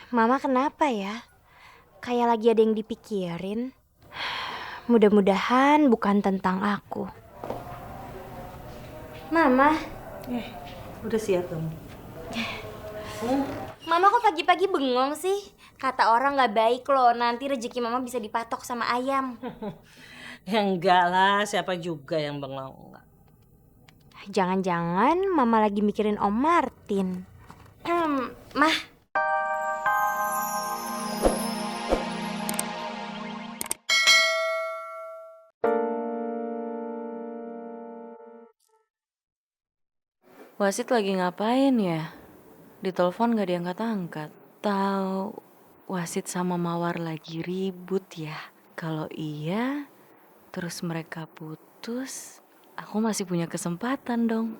Mama kenapa ya? Kayak lagi ada yang dipikirin. Mudah-mudahan bukan tentang aku. Mama. Udah siap kamu? Mama kok pagi-pagi bengong sih? Kata orang gak baik loh, nanti rezeki mama bisa dipatok sama ayam. Ya enggak lah, siapa juga yang bengong. Enggak. Jangan-jangan mama lagi mikirin Om Martin. Mah. Wasit lagi ngapain ya? Di telepon gak diangkat-angkat. Tahu Wasit sama Mawar lagi ribut ya? Kalau iya, terus mereka putus, aku masih punya kesempatan dong.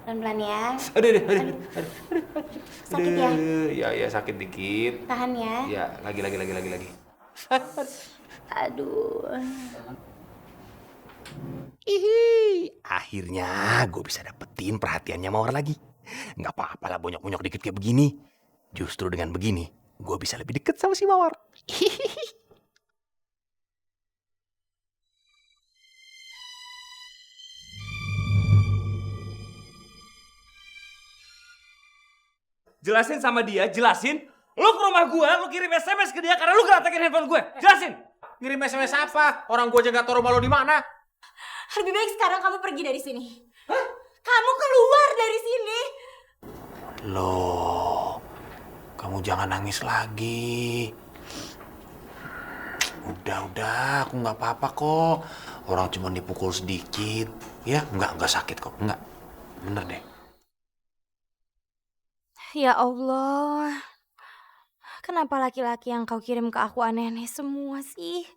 Pelan-pelan ya. Aduh. Sakit ya? Ya sakit dikit. Tahan ya. Ya, lagi. Aduh. Akhirnya gue bisa dapetin perhatiannya Mawar lagi. Nggak apa-apa lah bonyok-bonyok dikit kayak begini. Justru dengan begini, gue bisa lebih deket sama si Mawar. Jelasin sama dia, jelasin. Lu ke rumah gue, lu kirim SMS ke dia karena lu keratakin handphone gue. Jelasin. Ngirim SMS apa? Orang gue aja gak tau rumah lo di mana. Lebih baik sekarang kamu pergi dari sini. Hah? Kamu keluar dari sini. Loh, kamu jangan nangis lagi. Udah, aku nggak apa-apa kok. Orang cuma dipukul sedikit, ya nggak sakit kok, nggak. Bener deh. Ya Allah. Kenapa laki-laki yang kau kirim ke aku aneh-aneh semua sih?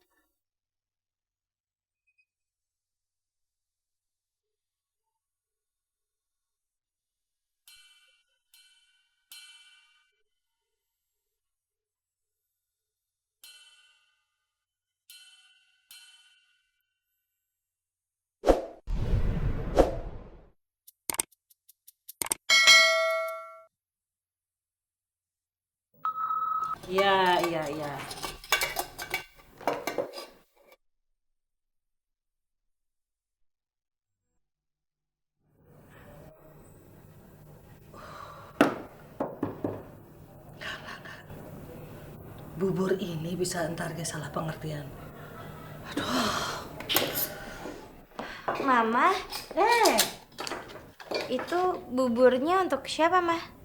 Iya. Bubur ini bisa entar ke salah pengertian. Mama, itu buburnya untuk siapa, Mah?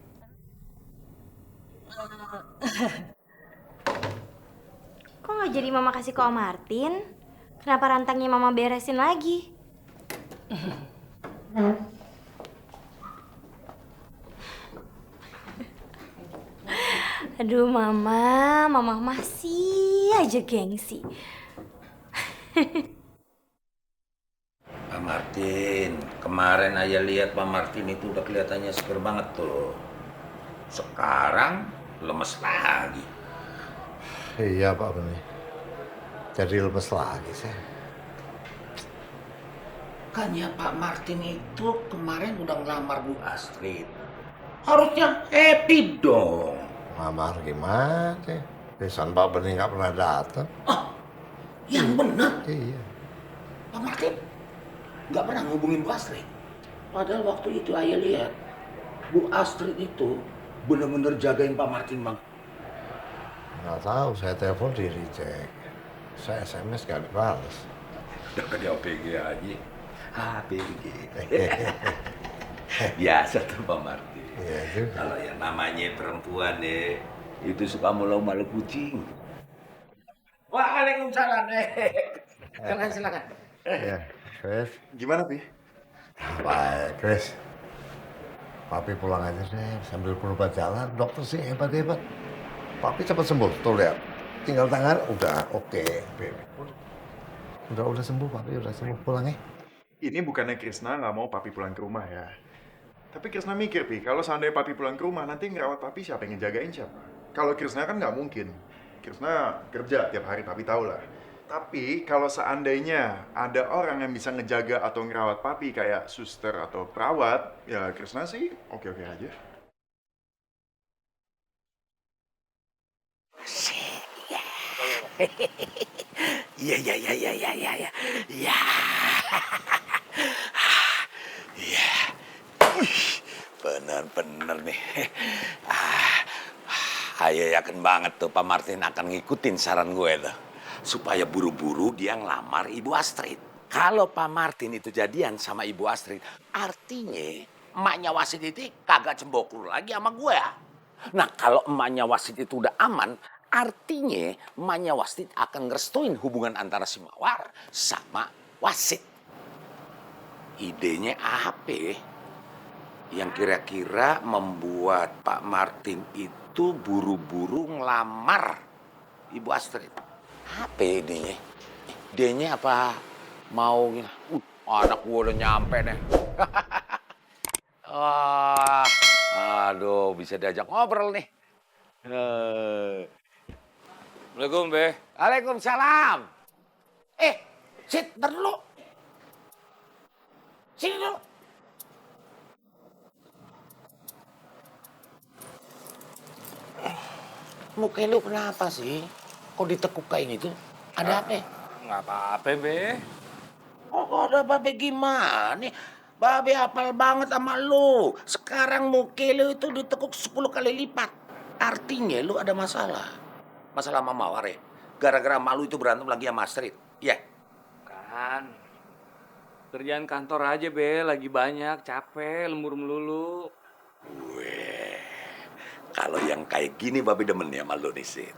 Kok nggak jadi Mama kasih ke Om Martin? Kenapa rantangnya Mama beresin lagi? Aduh Mama masih aja gengsi. Pak Martin, kemarin aja lihat Pak Martin itu udah kelihatannya seger banget tuh. Sekarang lemes lagi. Iya Pak Beni. Jadi lemes lagi saya. Kan ya Pak Martin itu kemarin udah ngelamar Bu Astrid. Harusnya happy dong. Ngamar gimana? Pesan Pak Beni nggak pernah datang. Yang bener. Iya. Pak Martin nggak pernah ngubungin Bu Astrid. Padahal waktu itu ayah lihat Bu Astrid itu bener-bener jagain Pak Martin bang. Nggak tahu, saya telepon di reject. Saya SMS nggak dibalas. Udah ke OPG aja. APG. Biasa tuh Pak Martin. Iya juga. Kalau yang namanya perempuan deh, itu suka malu-malu kucing. Waalaikumsalam. Silakan. Iya, Chris. Gimana, Pi? Baik, Chris. Papi pulang aja deh, sambil berobat jalan. Dokter sih hebat-hebat. Papi cepat sembuh, tuh lihat. Tinggal tangan, udah oke. Udah sembuh, Papi udah sembuh. Pulang ya. Ini bukannya Krisna nggak mau Papi pulang ke rumah ya. Tapi Krisna mikir, Pi, kalau seandainya Papi pulang ke rumah, nanti ngerawat Papi siapa yang ngejagain siapa? Kalau Krisna kan nggak mungkin. Krisna kerja tiap hari, Papi tahu lah. Tapi kalau seandainya ada orang yang bisa ngejaga atau ngerawat Papi kayak suster atau perawat, ya Krisna sih oke-oke aja. Iya, iya, iya, iya, iya, iya, iya. Iya. Iya. Wih, bener-bener nih. Ayo yakin banget tuh Pak Martin akan ngikutin saran gue tuh. Supaya buru-buru dia ngelamar Ibu Astrid. Kalau Pak Martin itu jadian sama Ibu Astrid, artinya emaknya Wasit itu kagak cembokru lagi sama gue ya. Nah kalau emaknya Wasit itu udah aman, artinya emaknya Wasit akan ngerestuin hubungan antara si Mawar sama Wasit. Idenya apa yang kira-kira membuat Pak Martin itu buru-buru ngelamar Ibu Astrid? Apa idenya? Idenya apa mau anak gue udah nyampe nih. Aduh, bisa diajak ngobrol nih. Assalamualaikum, Be. Waalaikumsalam. Sit, ntar dulu. Sini dulu. Muka lu kenapa sih? Kok ditekuk kayak gitu? Ada apa? Nggak apa-apa, Be. Oh, ada babe gimana? Babe hafal banget sama lu. Sekarang muka lu itu ditekuk 10 kali lipat. Artinya lu ada masalah. Masalah sama Mawar ya? Gara-gara malu itu berantem lagi sama Astrid. Iya. Kan. Kerjaan kantor aja, Be. Lagi banyak, capek, lembur melulu. Weh. Kalau yang kayak gini babe demen ya sama lu nih, Sid.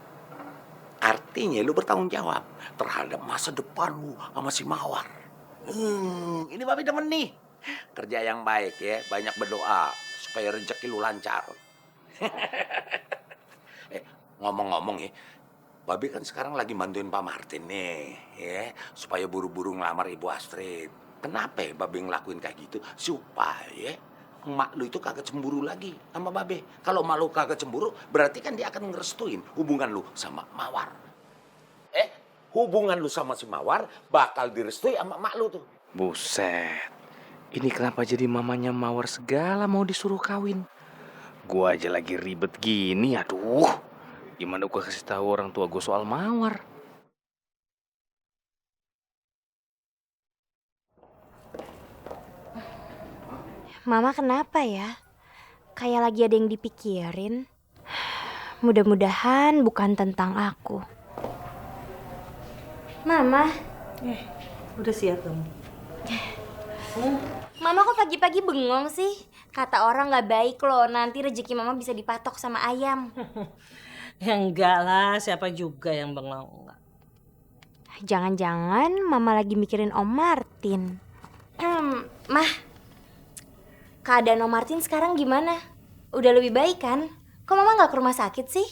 Artinya lu bertanggung jawab terhadap masa depan lu sama si Mawar. Ini babe demen nih. Kerja yang baik ya, banyak berdoa supaya rezeki lu lancar. Ngomong-ngomong ya, babe kan sekarang lagi bantuin Pak Martin nih, ya, supaya buru-buru ngelamar Ibu Astrid. Kenapa babe ngelakuin kayak gitu? Supaya emak lu itu kagak cemburu lagi sama babe. Kalau emak lu kagak cemburu, berarti kan dia akan ngerestuin hubungan lu sama Mawar. Hubungan lu sama si Mawar bakal direstui sama emak lu tuh. Buset, ini kenapa jadi mamanya Mawar segala mau disuruh kawin? Gua aja lagi ribet gini, aduh. Gimana gua kasih tahu orang tua gua soal Mawar? Mama kenapa ya? Kayak lagi ada yang dipikirin. Mudah-mudahan bukan tentang aku. Mama. Udah siap kamu? Mama kok pagi-pagi bengong sih? Kata orang gak baik loh, nanti rezeki mama bisa dipatok sama ayam. Ya enggak lah, siapa juga yang bengong. Jangan-jangan mama lagi mikirin Om Martin. Mah, keadaan Om Martin sekarang gimana? Udah lebih baik kan? Kok mama gak ke rumah sakit sih?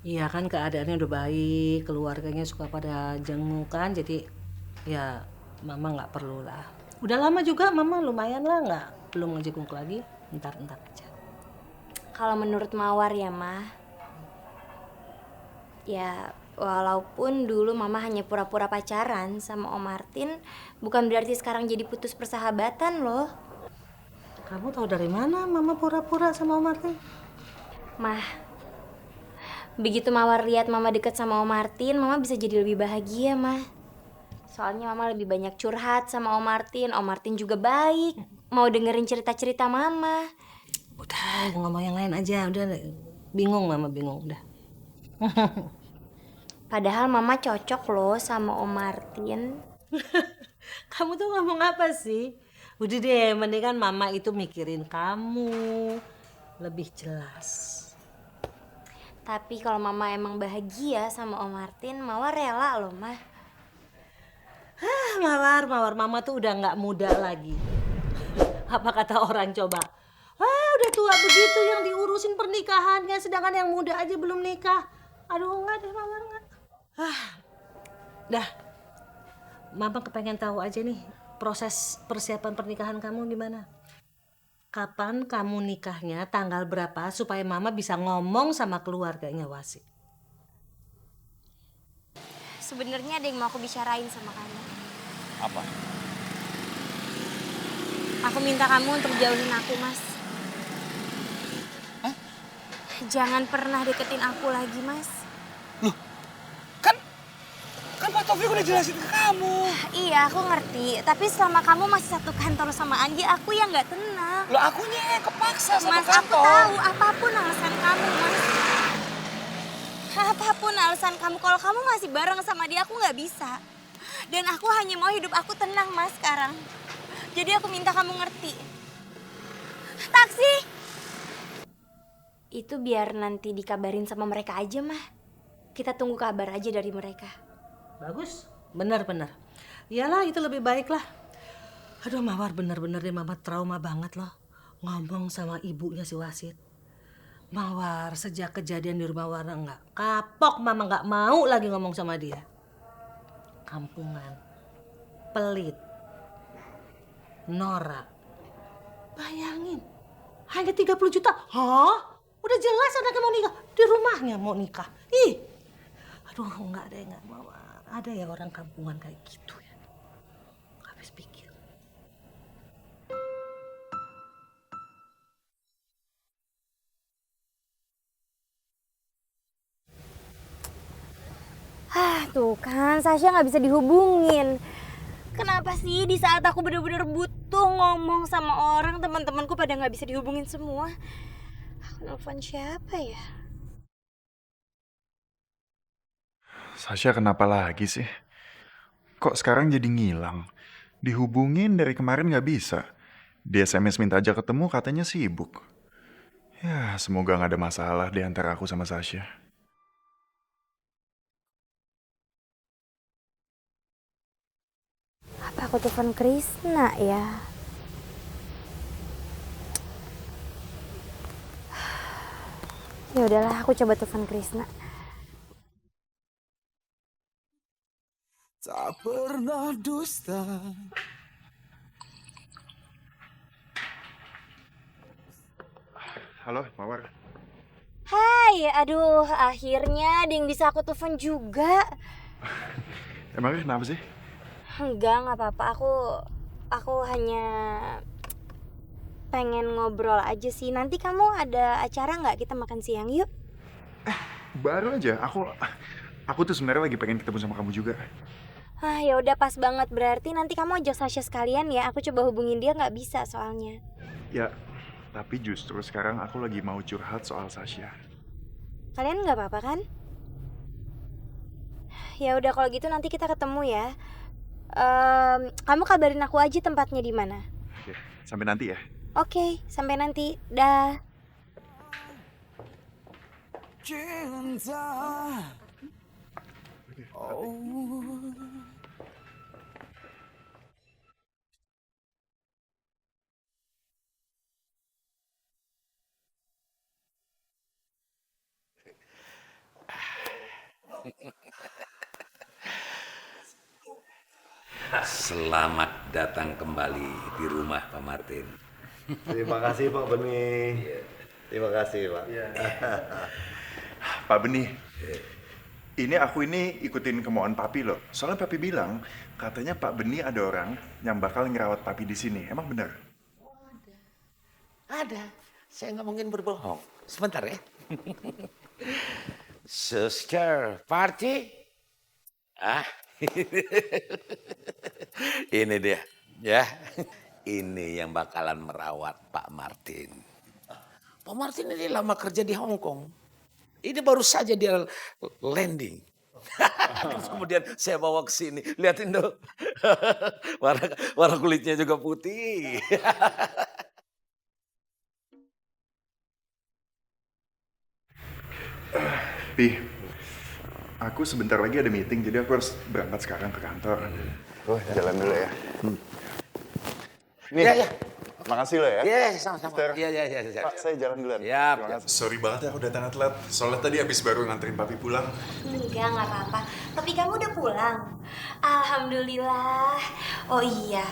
Iya kan keadaannya udah baik, keluarganya suka pada jengukan, jadi ya mama nggak perlu lah. Udah lama juga mama lumayan lah belum ngejenguk lagi, ntar aja. Kalau menurut Mawar ya mah, ya walaupun dulu mama hanya pura-pura pacaran sama Om Martin, bukan berarti sekarang jadi putus persahabatan loh. Kamu tahu dari mana mama pura-pura sama Om Martin? Mah, begitu Mawar lihat mama deket sama Om Martin, mama bisa jadi lebih bahagia mah. Soalnya mama lebih banyak curhat sama Om Martin juga baik, mau dengerin cerita-cerita mama. Udah ngomong yang lain aja, udah bingung mama udah. Padahal mama cocok loh sama Om Martin. Kamu tuh ngomong apa sih? Udah deh, mendingan mama itu mikirin kamu lebih jelas. Tapi kalau mama emang bahagia sama Om Martin, Mawar rela loh mah. Mawar, mama tuh udah nggak muda lagi. Apa kata orang coba? Udah tua begitu yang diurusin pernikahannya, sedangkan yang muda aja belum nikah. Aduh nggak deh Mawar nggak. Dah, mama kepengen tahu aja nih proses persiapan pernikahan kamu gimana? Kapan kamu nikahnya, tanggal berapa supaya mama bisa ngomong sama keluarganya Wasit? Sebenarnya ada yang mau aku bicarain sama kamu. Apa? Aku minta kamu untuk jauhin aku, Mas. Jangan pernah deketin aku lagi, Mas. Kan Papi udah jelasin ke kamu. Iya, aku ngerti. Tapi selama kamu masih satu kantor sama Anggi, aku yang nggak tenang. Lo akunya yang kepaksa satu Mas, kantor. aku tahu apapun alasan kamu, Mas. Apapun alasan kamu, kalau kamu masih bareng sama dia, aku nggak bisa. Dan aku hanya mau hidup aku tenang, Mas, sekarang. Jadi aku minta kamu ngerti. Taksi! Itu biar nanti dikabarin sama mereka aja, Mah. Kita tunggu kabar aja dari mereka. Bagus, benar-benar. Iyalah, itu lebih baik lah. Aduh, Mawar bener-bener deh, Mama trauma banget loh ngomong sama ibunya si Wasit. Mawar, sejak kejadian di rumah Warna nggak kapok, Mama nggak mau lagi ngomong sama dia. Kampungan, pelit, norak. Bayangin, hanya 30 juta. Hah? Udah jelas anaknya mau nikah. Di rumahnya mau nikah. Ih, aduh nggak deh, nggak Mawar. Ada ya orang kampungan kayak gitu ya. Habis pikir. Tuh kan, Sasha nggak bisa dihubungin. Kenapa sih di saat aku bener-bener butuh ngomong sama orang, teman-temanku pada nggak bisa dihubungin semua? Aku nelfon siapa ya? Sasha kenapa lagi sih? Kok sekarang jadi ngilang? Dihubungin dari kemarin nggak bisa. Di SMS minta aja ketemu katanya sibuk. Ya, semoga nggak ada masalah di antara aku sama Sasha. Apa aku telepon Krisna ya? Ya udahlah, aku coba telepon Krisna. Tak pernah dusta. Halo, Mawar. Hai, aduh, akhirnya ada yang bisa aku telepon juga. Emangnya kenapa sih? Enggak apa-apa. Aku hanya pengen ngobrol aja sih. Nanti kamu ada acara nggak, kita makan siang yuk? Baru aja, aku tuh sebenarnya lagi pengen ketemu sama kamu juga. Ya udah pas banget, berarti nanti kamu ajak Sasha sekalian ya. Aku coba hubungin dia, nggak bisa soalnya. Ya, tapi justru sekarang aku lagi mau curhat soal Sasha. Kalian nggak apa-apa kan? Ya udah kalau gitu nanti kita ketemu ya. Kamu kabarin aku aja tempatnya di mana. Oke, sampai nanti ya. Oke, sampai nanti. Dah. Cinta. Oh. Selamat datang kembali di rumah Pak Martin. Terima kasih Pak Beni. Terima kasih Pak. Pak Beni, ini aku ikutin kemauan Papi loh. Soalnya Papi bilang katanya Pak Beni ada orang yang bakal ngerawat Papi di sini. Emang benar? Ada. Saya nggak mungkin berbohong. Sebentar ya. Sister party. Ini dia, ya. Ini yang bakalan merawat Pak Martin. Pak Martin ini lama kerja di Hong Kong. Ini baru saja dia landing. Terus kemudian saya bawa ke sini. Lihatin dong. Warna kulitnya juga putih. Pi, aku sebentar lagi ada meeting, jadi aku harus berangkat sekarang ke kantor. Oh, jalan dulu ya. Nih, Ya. makasih lo ya. Iya, sama-sama. Sister. Iya. Pak, saya jalan duluan. Siap. Terima kasih. Sorry banget ya aku datang telat. Soalnya tadi habis baru nganterin Papi pulang. Enggak, nggak apa-apa. Tapi kamu udah pulang. Alhamdulillah. Oh iya,